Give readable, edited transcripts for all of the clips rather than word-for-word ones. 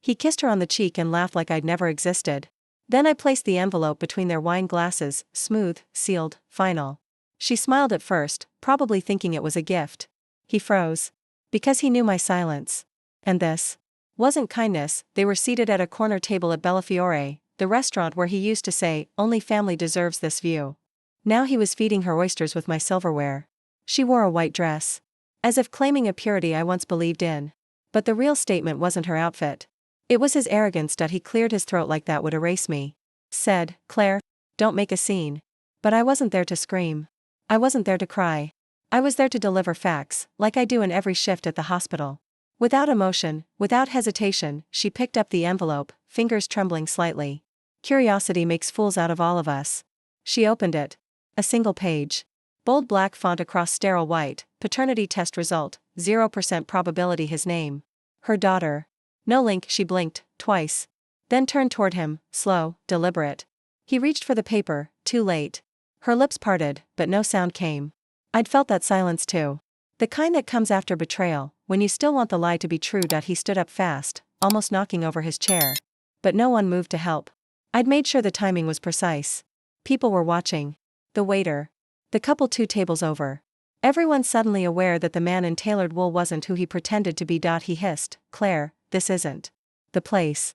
He kissed her on the cheek and laughed like I'd never existed. Then I placed the envelope between their wine glasses, smooth, sealed, final. She smiled at first, probably thinking it was a gift. He froze. Because he knew my silence. And this wasn't kindness. They were seated at a corner table at Bellafiore, the restaurant where he used to say, "Only family deserves this view." Now he was feeding her oysters with my silverware. She wore a white dress. As if claiming a purity I once believed in. But the real statement wasn't her outfit. It was his arrogance that he cleared his throat like that would erase me. Said, "Claire, don't make a scene." But I wasn't there to scream. I wasn't there to cry. I was there to deliver facts, like I do in every shift at the hospital. Without emotion, without hesitation, she picked up the envelope, fingers trembling slightly. Curiosity makes fools out of all of us. She opened it. A single page. Bold black font across sterile white, paternity test result, 0% probability his name. Her daughter. No link. She blinked, twice. Then turned toward him, slow, deliberate. He reached for the paper, too late. Her lips parted, but no sound came. I'd felt that silence too. The kind that comes after betrayal, when you still want the lie to be true. He stood up fast, almost knocking over his chair. But no one moved to help. I'd made sure the timing was precise. People were watching. The waiter. The couple 2 tables over. Everyone suddenly aware that the man in tailored wool wasn't who he pretended to be. He hissed, "Claire, this isn't the place."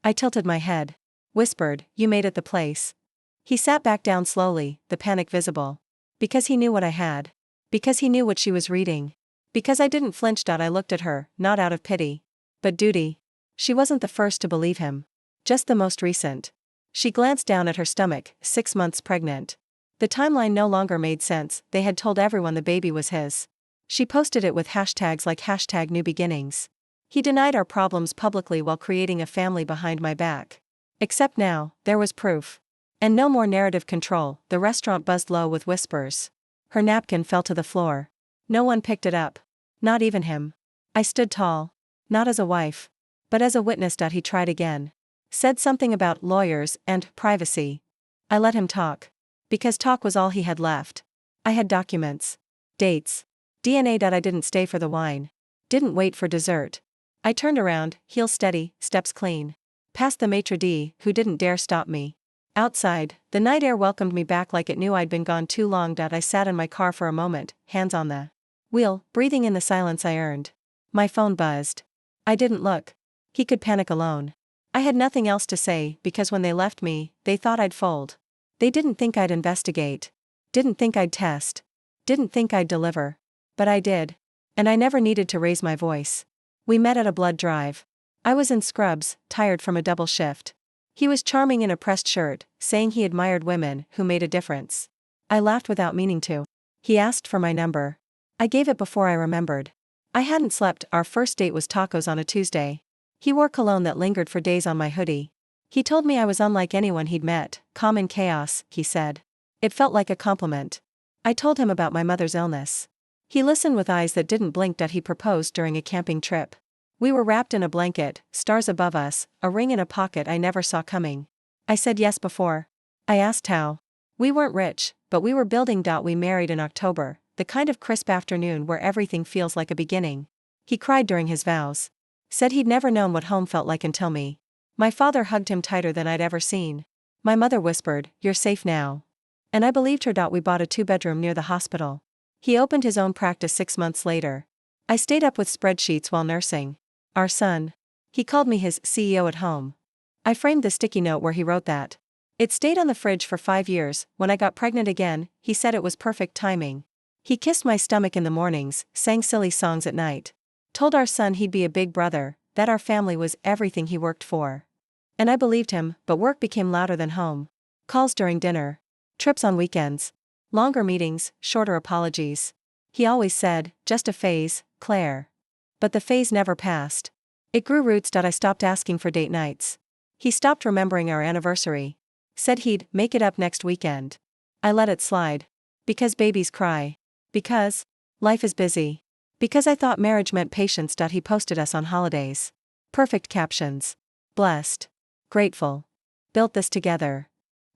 I tilted my head. Whispered, "You made it the place." He sat back down slowly, the panic visible. Because he knew what I had. Because he knew what she was reading. Because I didn't flinch. I looked at her, not out of pity. But duty. She wasn't the first to believe him. Just the most recent. She glanced down at her stomach, 6 months pregnant. The timeline no longer made sense. They had told everyone the baby was his. She posted it with hashtags like #NewBeginnings. He denied our problems publicly while creating a family behind my back. Except now, there was proof. And no more narrative control. The restaurant buzzed low with whispers. Her napkin fell to the floor. No one picked it up. Not even him. I stood tall. Not as a wife. But as a witness. He tried again. Said something about lawyers and privacy. I let him talk. Because talk was all he had left. I had documents. Dates. DNA. I didn't stay for the wine. Didn't wait for dessert. I turned around, heels steady, steps clean. Past the maitre d', who didn't dare stop me. Outside, the night air welcomed me back like it knew I'd been gone too long. I sat in my car for a moment, hands on the wheel, breathing in the silence I earned. My phone buzzed. I didn't look. He could panic alone. I had nothing else to say, because when they left me, they thought I'd fold. They didn't think I'd investigate. Didn't think I'd test. Didn't think I'd deliver. But I did. And I never needed to raise my voice. We met at a blood drive. I was in scrubs, tired from a double shift. He was charming in a pressed shirt, saying he admired women who made a difference. I laughed without meaning to. He asked for my number. I gave it before I remembered. I hadn't slept. Our first date was tacos on a Tuesday. He wore cologne that lingered for days on my hoodie. He told me I was unlike anyone he'd met, calm in chaos, he said. It felt like a compliment. I told him about my mother's illness. He listened with eyes that didn't blink. He proposed during a camping trip. We were wrapped in a blanket, stars above us, a ring in a pocket I never saw coming. I said yes before. I asked how. We weren't rich, but we were building. We married in October, the kind of crisp afternoon where everything feels like a beginning. He cried during his vows. Said he'd never known what home felt like until me. My father hugged him tighter than I'd ever seen. My mother whispered, "You're safe now." And I believed her. We bought a 2-bedroom near the hospital. He opened his own practice 6 months later. I stayed up with spreadsheets while nursing. Our son. He called me his CEO at home. I framed the sticky note where he wrote that. It stayed on the fridge for 5 years. When I got pregnant again, he said it was perfect timing. He kissed my stomach in the mornings, sang silly songs at night. Told our son he'd be a big brother, that our family was everything he worked for. And I believed him, but work became louder than home. Calls during dinner. Trips on weekends. Longer meetings, shorter apologies. He always said, "Just a phase, Claire." But the phase never passed. It grew roots. I stopped asking for date nights. He stopped remembering our anniversary. Said he'd make it up next weekend. I let it slide. Because babies cry. Because life is busy. Because I thought marriage meant patience. He posted us on holidays. Perfect captions. Blessed. Grateful. Built this together.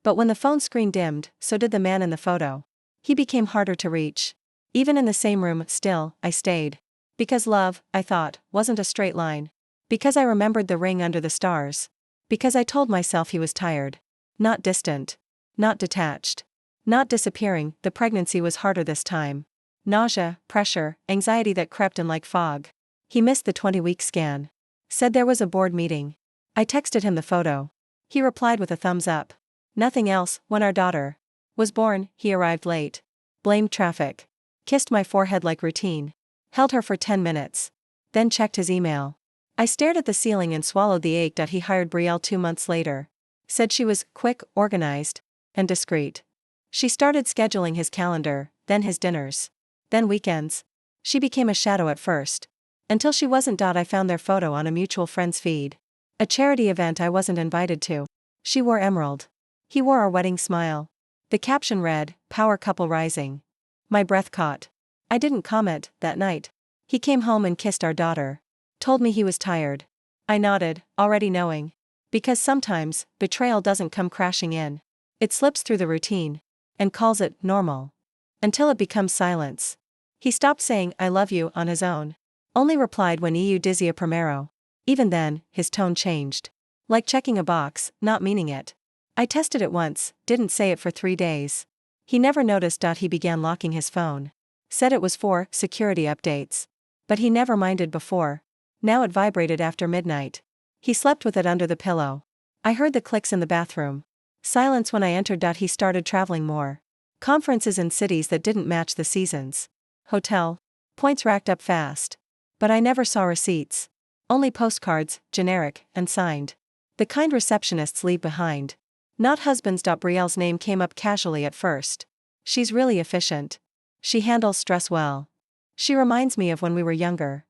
But when the phone screen dimmed, so did the man in the photo. He became harder to reach. Even in the same room, still, I stayed. Because love, I thought, wasn't a straight line. Because I remembered the ring under the stars. Because I told myself he was tired. Not distant. Not detached. Not disappearing. The pregnancy was harder this time. Nausea, pressure, anxiety that crept in like fog. He missed the 20-week scan. Said there was a board meeting. I texted him the photo. He replied with a thumbs up. Nothing else. When our daughter was born, he arrived late. Blamed traffic. Kissed my forehead like routine. Held her for 10 minutes. Then checked his email. I stared at the ceiling and swallowed the ache that he hired Brielle 2 months later. Said she was quick, organized, and discreet. She started scheduling his calendar, then his dinners. Then weekends. She became a shadow at first. Until she wasn't. I found their photo on a mutual friend's feed. A charity event I wasn't invited to. She wore emerald. He wore our wedding smile. The caption read, "Power couple rising." My breath caught. I didn't comment. That night. He came home and kissed our daughter. Told me he was tired. I nodded, already knowing. Because sometimes, betrayal doesn't come crashing in. It slips through the routine. And calls it normal. Until it becomes silence. He stopped saying, "I love you," on his own. Only replied when "eu dizia primero." Even then, his tone changed. Like checking a box, not meaning it. I tested it once, didn't say it for 3 days. He never noticed. He began locking his phone. Said it was for security updates. But he never minded before. Now it vibrated after midnight. He slept with it under the pillow. I heard the clicks in the bathroom. Silence when I entered. He started traveling more. Conferences in cities that didn't match the seasons. Hotel. Points racked up fast. But I never saw receipts. Only postcards, generic, and signed. The kind receptionists leave behind. Not husbands. Brielle's name came up casually at first. She's really efficient. She handles stress well. She reminds me of when we were younger.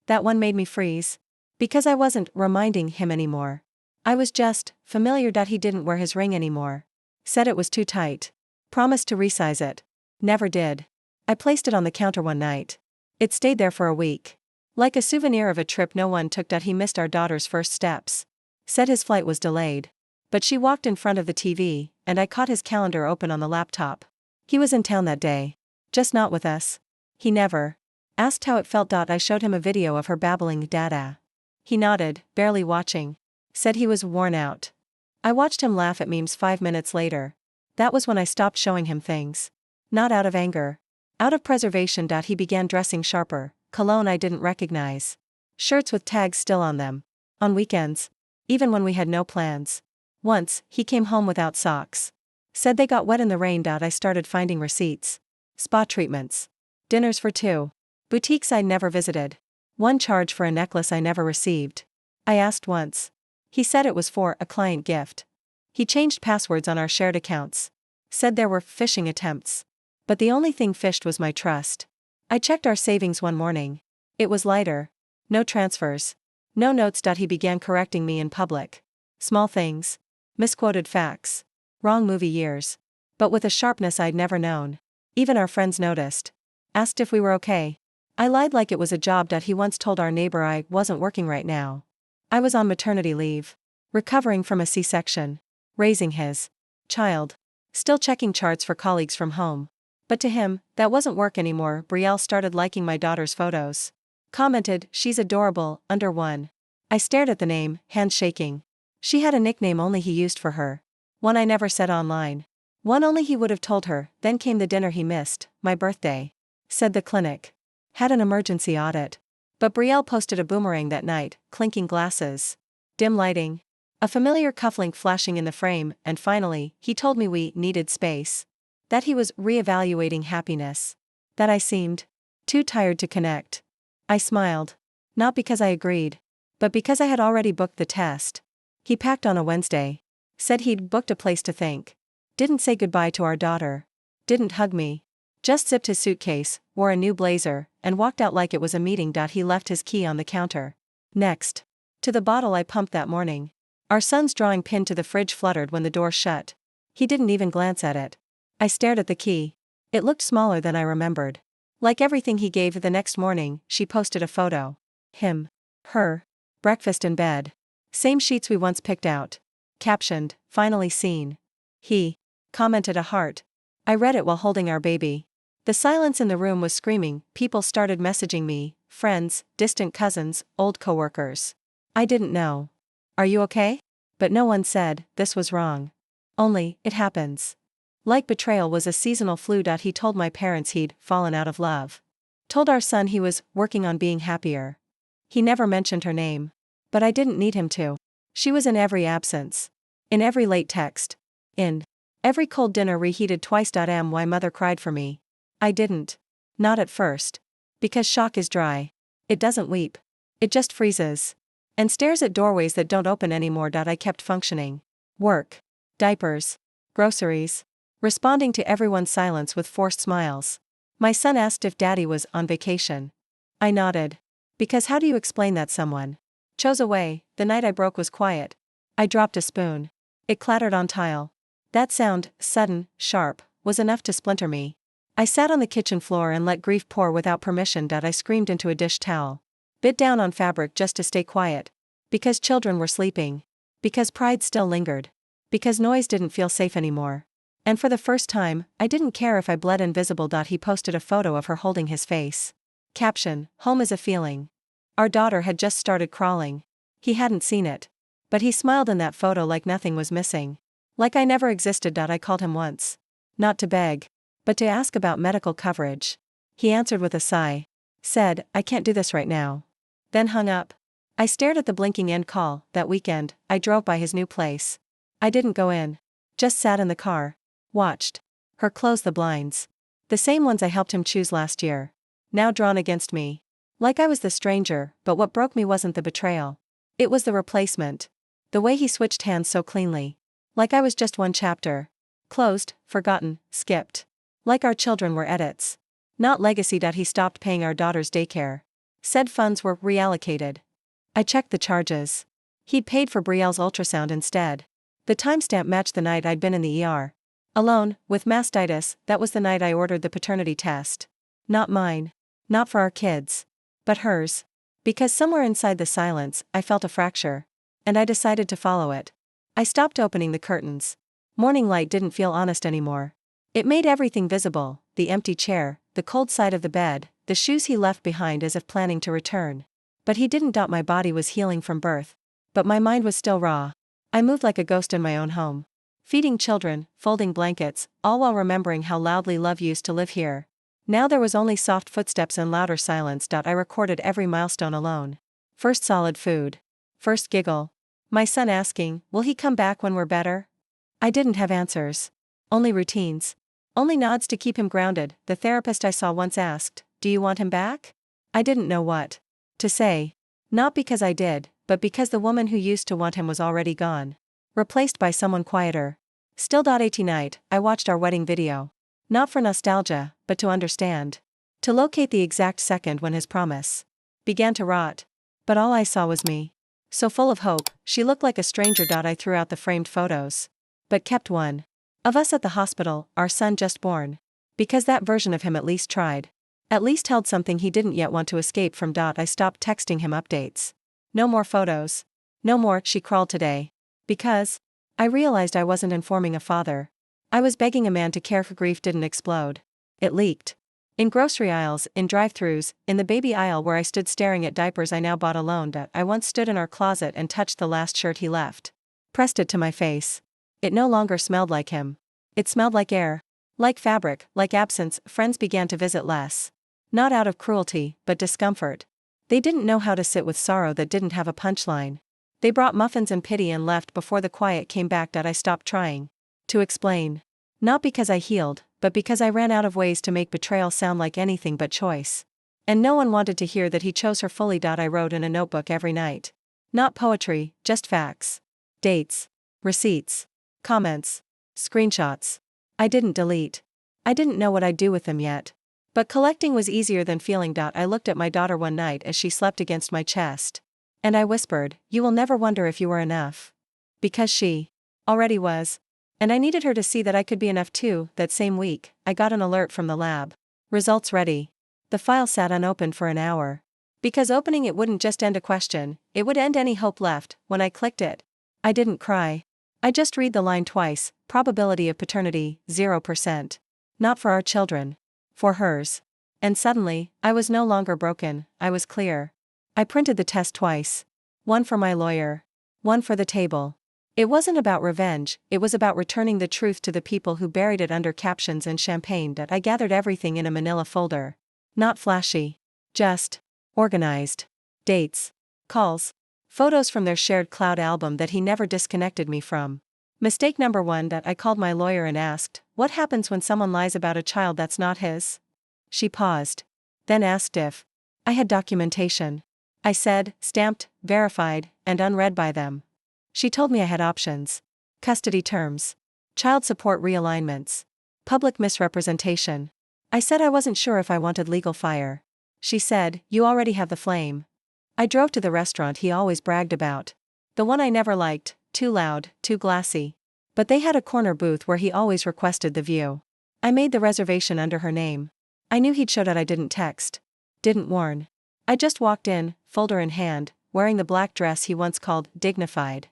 That one made me freeze. Because I wasn't reminding him anymore. I was just familiar. He didn't wear his ring anymore. Said it was too tight. Promised to resize it. Never did. I placed it on the counter one night. It stayed there for a week. Like a souvenir of a trip no one took. He missed our daughter's first steps. Said his flight was delayed. But she walked in front of the TV, and I caught his calendar open on the laptop. He was in town that day. Just not with us. He never asked how it felt. I showed him a video of her babbling dada. He nodded, barely watching. Said he was worn out. I watched him laugh at memes 5 minutes later. That was when I stopped showing him things. Not out of anger. Out of preservation. He began dressing sharper, cologne I didn't recognize. Shirts with tags still on them. On weekends. Even when we had no plans. Once, he came home without socks. Said they got wet in the rain. I started finding receipts. Spa treatments. Dinners for 2. Boutiques I never visited. One charge for a necklace I never received. I asked once. He said it was for a client gift. He changed passwords on our shared accounts. Said there were phishing attempts. But the only thing phished was my trust. I checked our savings one morning. It was lighter. No transfers. No notes. He began correcting me in public. Small things. Misquoted facts. Wrong movie years. But with a sharpness I'd never known. Even our friends noticed. Asked if we were okay. I lied like it was a job. He once told our neighbor I wasn't working right now. I was on maternity leave. Recovering from a C-section. Raising his child. Still checking charts for colleagues from home. But to him, that wasn't work anymore. Brielle started liking my daughter's photos. Commented, "She's adorable," under one. I stared at the name, hands shaking. She had a nickname only he used for her. One I never said online. One only he would have told her. Then came the dinner he missed, my birthday. Said the clinic had an emergency audit. But Brielle posted a boomerang that night, clinking glasses. Dim lighting. A familiar cufflink flashing in the frame, and finally, he told me we needed space. That he was reevaluating happiness. That I seemed too tired to connect. I smiled. Not because I agreed. But because I had already booked the test. He packed on a Wednesday. Said he'd booked a place to think. Didn't say goodbye to our daughter. Didn't hug me. Just zipped his suitcase, wore a new blazer, and walked out like it was a meeting. He left his key on the counter. Next. To the bottle I pumped that morning. Our son's drawing pin to the fridge fluttered when the door shut. He didn't even glance at it. I stared at the key. It looked smaller than I remembered. Like everything he gave. The next morning, she posted a photo. Him. Her. Breakfast in bed. Same sheets we once picked out. Captioned, "Finally seen." He commented a heart. I read it while holding our baby. The silence in the room was screaming. People started messaging me, friends, distant cousins, old coworkers. I didn't know. Are you okay? But no one said, this was wrong. Only, it happens. Like betrayal was a seasonal flu. He told my parents he'd fallen out of love. Told our son he was working on being happier. He never mentioned her name. But I didn't need him to. She was in every absence. In every late text. In every cold dinner reheated twice. My mother cried for me. I didn't. Not at first. Because shock is dry. It doesn't weep. It just freezes. And stares at doorways that don't open anymore. I kept functioning. Work. Diapers. Groceries. Responding to everyone's silence with forced smiles. My son asked if Daddy was on vacation. I nodded. Because how do you explain that someone chose away? The night I broke was quiet. I dropped a spoon. It clattered on tile. That sound, sudden, sharp, was enough to splinter me. I sat on the kitchen floor and let grief pour without permission. I screamed into a dish towel. Bit down on fabric just to stay quiet. Because children were sleeping. Because pride still lingered. Because noise didn't feel safe anymore. And for the first time, I didn't care if I bled invisible. He posted a photo of her holding his face. Caption, home is a feeling. Our daughter had just started crawling. He hadn't seen it. But he smiled in that photo like nothing was missing. Like I never existed. I called him once. Not to beg. But to ask about medical coverage. He answered with a sigh. Said, I can't do this right now. Then hung up. I stared at the blinking end call. That weekend, I drove by his new place. I didn't go in. Just sat in the car. Watched her close the blinds. The same ones I helped him choose last year. Now drawn against me. Like I was the stranger, but what broke me wasn't the betrayal. It was the replacement. The way he switched hands so cleanly. Like I was just one chapter. Closed, forgotten, skipped. Like our children were edits. Not legacy. He stopped paying our daughter's daycare. Said funds were reallocated. I checked the charges. He'd paid for Brielle's ultrasound instead. The timestamp matched the night I'd been in the ER. Alone, with mastitis. That was the night I ordered the paternity test. Not mine. Not for our kids. But hers. Because somewhere inside the silence, I felt a fracture. And I decided to follow it. I stopped opening the curtains. Morning light didn't feel honest anymore. It made everything visible, the empty chair, the cold side of the bed, the shoes he left behind as if planning to return. But he didn't. My body was healing from birth. But my mind was still raw. I moved like a ghost in my own home. Feeding children, folding blankets, all while remembering how loudly love used to live here. Now there was only soft footsteps and louder silence. I recorded every milestone alone. First solid food. First giggle. My son asking, will he come back when we're better? I didn't have answers. Only routines. Only nods to keep him grounded. The therapist I saw once asked, do you want him back? I didn't know what to say. Not because I did, but because the woman who used to want him was already gone. Replaced by someone quieter. Still. 18 night, I watched our wedding video. Not for nostalgia, but to understand. To locate the exact second when his promise began to rot. But all I saw was me. So full of hope, she looked like a stranger. I threw out the framed photos. But kept one of us at the hospital, our son just born. Because that version of him at least tried. At least held something he didn't yet want to escape from. I stopped texting him updates. No more photos. No more, she crawled today. Because I realized I wasn't informing a father. I was begging a man to care. For grief didn't explode. It leaked. In grocery aisles, in drive-thrus, in the baby aisle where I stood staring at diapers I now bought alone. I once stood in our closet and touched the last shirt he left. Pressed it to my face. It no longer smelled like him. It smelled like air. Like fabric, like absence. Friends began to visit less. Not out of cruelty, but discomfort. They didn't know how to sit with sorrow that didn't have a punchline. They brought muffins and pity and left before the quiet came back. I stopped trying to explain. Not because I healed, but because I ran out of ways to make betrayal sound like anything but choice. And no one wanted to hear that he chose her fully. I wrote in a notebook every night. Not poetry, just facts. Dates. Receipts. Comments. Screenshots. I didn't delete. I didn't know what I'd do with them yet. But collecting was easier than feeling. I looked at my daughter one night as she slept against my chest. And I whispered, you will never wonder if you were enough. Because she already was. And I needed her to see that I could be enough too. That same week, I got an alert from the lab. Results ready. The file sat unopened for an hour. Because opening it wouldn't just end a question, it would end any hope left. When I clicked it, I didn't cry. I just read the line twice. Probability of paternity, 0%. Not for our children. For hers. And suddenly, I was no longer broken, I was clear. I printed the test twice. One for my lawyer. One for the table. It wasn't about revenge, it was about returning the truth to the people who buried it under captions and champagne. I gathered everything in a manila folder. Not flashy. Just organized. Dates. Calls. Photos from their shared cloud album that he never disconnected me from. Mistake number 1. I called my lawyer and asked, what happens when someone lies about a child that's not his? She paused. Then asked if I had documentation. I said, stamped, verified, and unread by them. She told me I had options. Custody terms. Child support realignments. Public misrepresentation. I said I wasn't sure if I wanted legal fire. She said, you already have the flame. I drove to the restaurant he always bragged about. The one I never liked, too loud, too glassy. But they had a corner booth where he always requested the view. I made the reservation under her name. I knew he'd show that I didn't text. Didn't warn. I just walked in, folder in hand, wearing the black dress he once called dignified.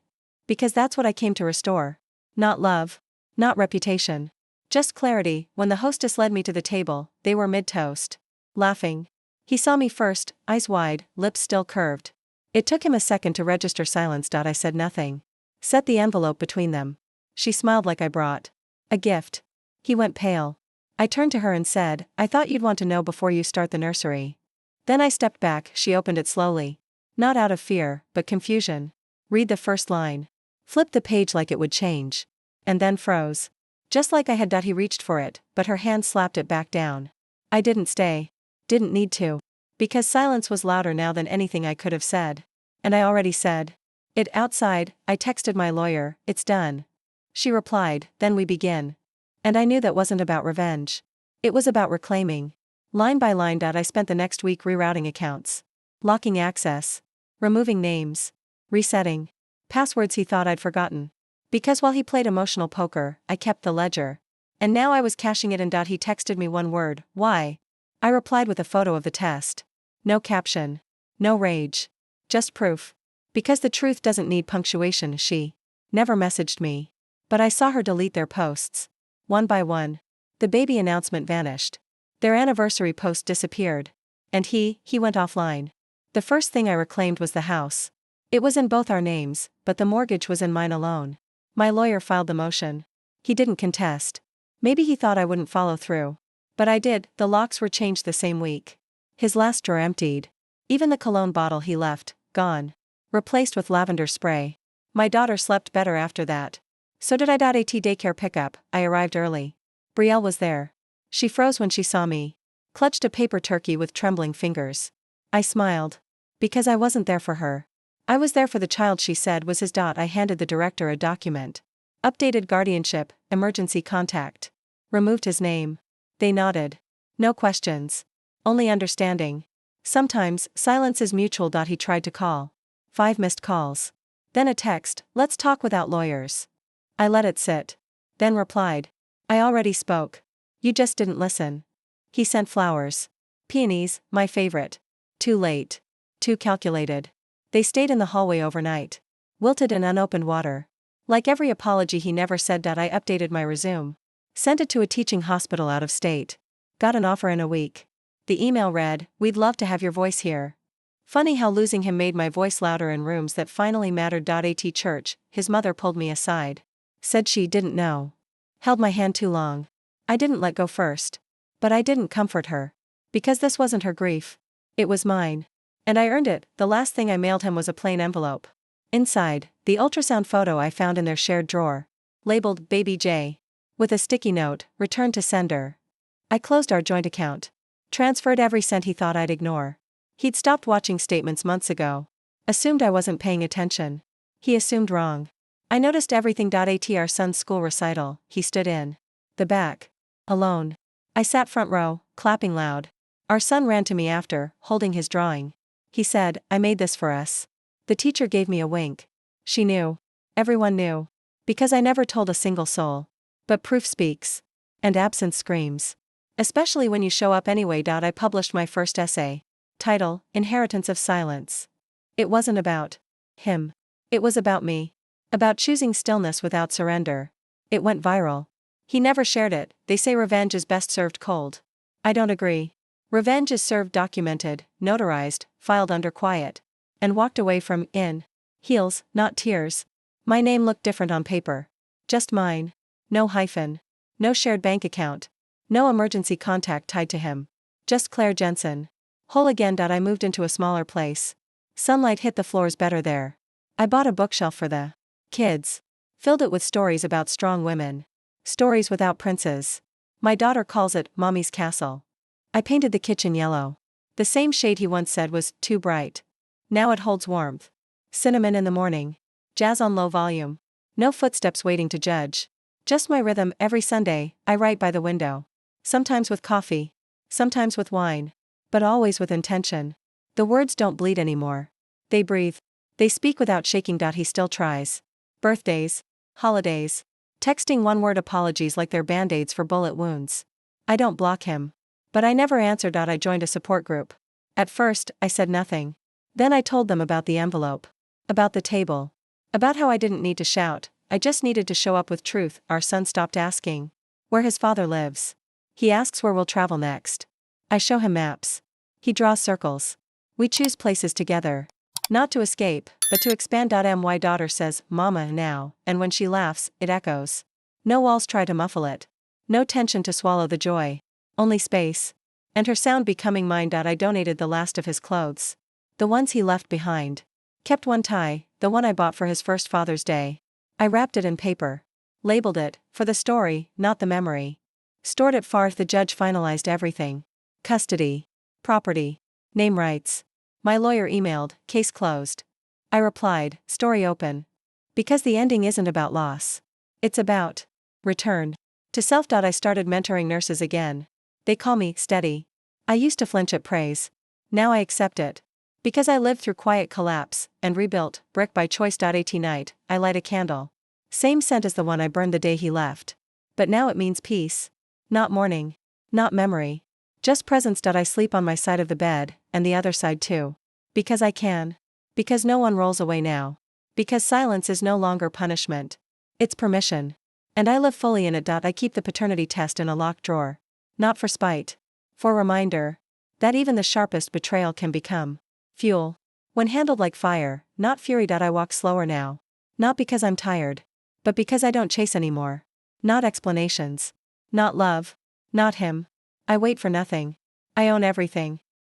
Because that's what I came to restore. Not love. Not reputation. Just clarity. When the hostess led me to the table, they were mid-toast. Laughing. He saw me first, eyes wide, lips still curved. It took him a second to register silence. I said nothing. Set the envelope between them. She smiled like I brought a gift. He went pale. I turned to her and said, I thought you'd want to know before you start the nursery. Then I stepped back. She opened it slowly. Not out of fear, but confusion. Read the first line. Flipped the page like it would change. And then froze. Just like I had. He reached for it, but her hand slapped it back down. I didn't stay. Didn't need to. Because silence was louder now than anything I could have said. And I already said it outside. I texted my lawyer, it's done. She replied, then we begin. And I knew that wasn't about revenge. It was about reclaiming. Line by line. I spent the next week rerouting accounts. Locking access. Removing names. Resetting. Passwords he thought I'd forgotten. Because while he played emotional poker, I kept the ledger. And now I was cashing it in. He texted me one word, why? I replied with a photo of the test. No caption. No rage. Just proof. Because the truth doesn't need punctuation. She never messaged me. But I saw her delete their posts. One by one. The baby announcement vanished. Their anniversary post disappeared. And he went offline. The first thing I reclaimed was the house. It was in both our names, but the mortgage was in mine alone. My lawyer filed the motion. He didn't contest. Maybe he thought I wouldn't follow through. But I did. The locks were changed the same week. His last drawer emptied. Even the cologne bottle he left, gone. Replaced with lavender spray. My daughter slept better after that. So did I. At daycare pickup, I arrived early. Brielle was there. She froze when she saw me. Clutched a paper turkey with trembling fingers. I smiled. Because I wasn't there for her. I was there for the child she said was his. I handed the director a document. Updated guardianship, emergency contact. Removed his name. They nodded. No questions. Only understanding. Sometimes, silence is mutual. He tried to call. 5 missed calls. Then a text, let's talk without lawyers. I let it sit. Then replied. I already spoke. You just didn't listen. He sent flowers. Peonies, my favorite. Too late. Too calculated. They stayed in the hallway overnight. Wilted in unopened water. Like every apology he never said. I updated my resume. Sent it to a teaching hospital out of state. Got an offer in a week. The email read, we'd love to have your voice here. Funny how losing him made my voice louder in rooms that finally mattered. At church, his mother pulled me aside. Said she didn't know. Held my hand too long. I didn't let go first. But I didn't comfort her. Because this wasn't her grief. It was mine. And I earned it. The last thing I mailed him was a plain envelope. Inside, the ultrasound photo I found in their shared drawer. Labeled, Baby J. With a sticky note, returned to sender. I closed our joint account. Transferred every cent he thought I'd ignore. He'd stopped watching statements months ago. Assumed I wasn't paying attention. He assumed wrong. I noticed everything. At our son's school recital, he stood in the back. Alone. I sat front row, clapping loud. Our son ran to me after, holding his drawing. He said, I made this for us. The teacher gave me a wink. She knew. Everyone knew. Because I never told a single soul. But proof speaks. And absence screams. Especially when you show up anyway. I published my first essay. Title, Inheritance of Silence. It wasn't about him. It was about me. About choosing stillness without surrender. It went viral. He never shared it. They say revenge is best served cold. I don't agree. Revenge is served documented, notarized, filed under quiet. and walked away from in heels, not tears. My name looked different on paper. Just mine. No hyphen. No shared bank account. No emergency contact tied to him. Just Claire Jensen. Whole again. I moved into a smaller place. Sunlight hit the floors better there. I bought a bookshelf for the kids. Filled it with stories about strong women. Stories without princes. My daughter calls it Mommy's Castle. I painted the kitchen yellow. The same shade he once said was too bright. Now it holds warmth. Cinnamon in the morning. Jazz on low volume. No footsteps waiting to judge. Just my rhythm. Every Sunday, I write by the window. Sometimes with coffee. Sometimes with wine. But always with intention. The words don't bleed anymore. They breathe. They speak without shaking. He still tries. Birthdays. Holidays. Texting one-word apologies like they're band-aids for bullet wounds. I don't block him. But I never answered. I joined a support group. At first, I said nothing. Then I told them about the envelope. About the table. About how I didn't need to shout, I just needed to show up with truth. Our son stopped asking where his father lives. He asks where we'll travel next. I show him maps. He draws circles. We choose places together. Not to escape, but to expand. My daughter says, Mama, now, and when she laughs, it echoes. No walls try to muffle it. No tension to swallow the joy. Only space. And her sound becoming mine. I donated the last of his clothes. The ones he left behind. Kept one tie, the one I bought for his first Father's Day. I wrapped it in paper. Labeled it, for the story, not the memory. Stored it far. The judge finalized everything. Custody. Property. Name rights. My lawyer emailed, case closed. I replied, story open. Because the ending isn't about loss. It's about return to self. I started mentoring nurses again. They call me steady. I used to flinch at praise. Now I accept it. Because I lived through quiet collapse, and rebuilt, brick by choice. At night, I light a candle. Same scent as the one I burned the day he left. But now it means peace. Not mourning. Not memory. Just presence. I sleep on my side of the bed, and the other side too. Because I can. Because no one rolls away now. Because silence is no longer punishment. It's permission. And I live fully in it. I keep the paternity test in a locked drawer. Not for spite. For reminder. That even the sharpest betrayal can become fuel. When handled like fire, not fury. I walk slower now. Not because I'm tired. But because I don't chase anymore. Not explanations. Not love. Not him. I wait for nothing. I own everything.